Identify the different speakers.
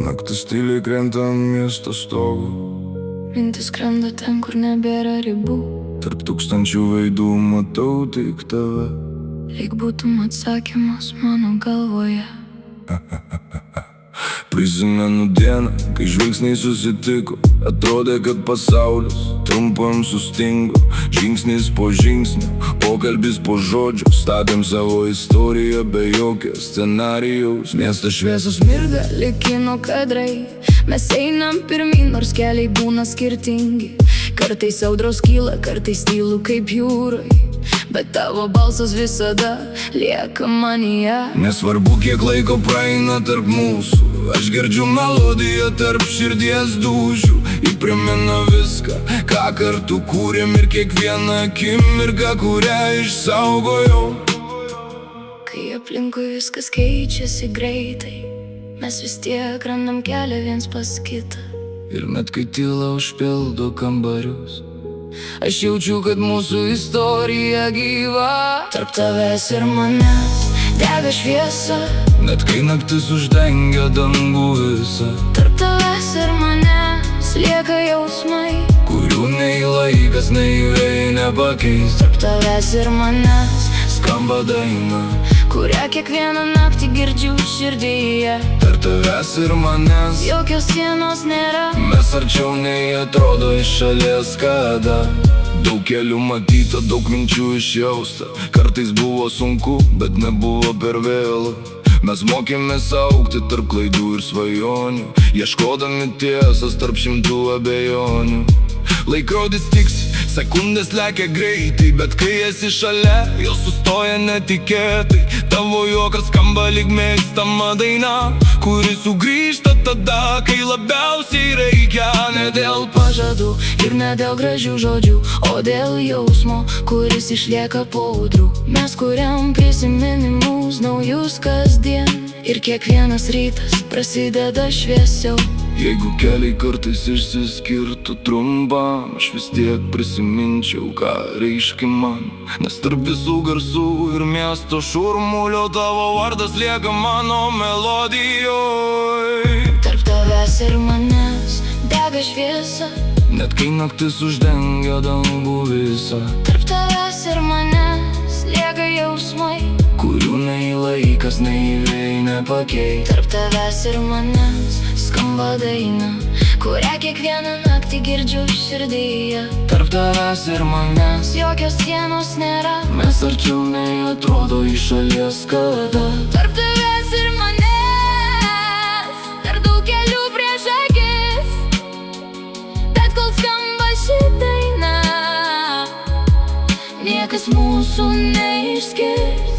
Speaker 1: Naktis tyliai krenta ant miesto stogo,
Speaker 2: Mintis skrenda ten, kur nebėra ribų.
Speaker 1: tarp tūkstančių veidų matau tik tave.
Speaker 2: Lyg būtum atsakymas mano galvoje.
Speaker 1: Prisimenu dieną, kai žvilgsniai susitiko. Atrodė, kad pasaulis trumpam sustingo. Žingsnis po žingsnio, pokalbis po žodžio. Statėm savo istoriją be jokio scenarijaus. Miestas šviesos
Speaker 2: Mirga lyg kino kadrai. Mes einam pirmyn, nors keliai būna skirtingi. Kartais audros kyla, kartais tylu kaip jūroj. Bet tavo balsas visada lieka manyje.
Speaker 1: Nesvarbu, kiek laiko praeina tarp mūsų, aš girdžiu melodiją tarp širdies dūžių. Ji primena viską, ką kartu kūrėm, ir kiekvieną akimirką, kurią išsaugojau.
Speaker 2: Kai aplinkui viskas keičiasi greitai, mes vis tiek randam kelią viens pas kitą.
Speaker 1: Ir net kai tyla užpildo kambarius, aš jaučiu, kad mūsų istorija gyva.
Speaker 2: Tarp tavęs ir manęs dega šviesa.
Speaker 1: Net kai naktis uždengia dangų visą,
Speaker 2: Tarp tavęs ir manęs lieka jausmai,
Speaker 1: kurių nei laikas, nei vėjai nepakeis.
Speaker 2: Tarp tavęs ir manęs
Speaker 1: Skamba daina,
Speaker 2: kurią kiekvieną naktį girdžiu širdyje.
Speaker 1: tarp tavęs ir manęs
Speaker 2: Jokios sienos nėra.
Speaker 1: mes arčiau nei atrodo iš šalies kada. Daug kelių matyta, daug minčių išjausta. Kartais buvo sunku, bet nebuvo per vėlu. Mes mokėmės augti tarp klaidų ir svajonių, ieškodami tiesas tarp šimtų abejonių. Laikrodis tiksi, sekundės lekia greitai, bet kai esi šalia, jos sustoja netikėtai. Tavo juokas skamba lyg mėgstama daina, kuri sugrįžta tada, kai labiausiai reikia. Ne dėl
Speaker 2: Pažadų ir ne dėl gražių žodžių, o dėl jausmo, kuris išlieka po audrų. Mes kuriam prisiminimus naujus kasdien, ir kiekvienas rytas prasideda šviesiau.
Speaker 1: Jeigu keliai kartais išsiskirtų trumpam, aš vis tiek prisiminčiau, ką reiškia man. Nes tarp visų garsų ir miesto šurmulio tavo vardas lieka mano melodijoj.
Speaker 2: Tarp tavęs ir manęs dega šviesa.
Speaker 1: Net kai naktis uždengia dangų visą,
Speaker 2: Tarp tavęs ir manęs lieka jausmai,
Speaker 1: kurių nei laikas, nei vėjai nepakeis.
Speaker 2: Tarp tavęs ir manęs skamba daina, kurią kiekvieną naktį girdžiu širdyje.
Speaker 1: Tarp tavęs ir manęs
Speaker 2: Jokios sienos nėra.
Speaker 1: mes arčiau nei atrodo iš šalies kada.
Speaker 2: Tarp tavęs ir manęs dar daug kelių prieš akis, bet kol skamba ši daina, niekas mūsų neišskirs.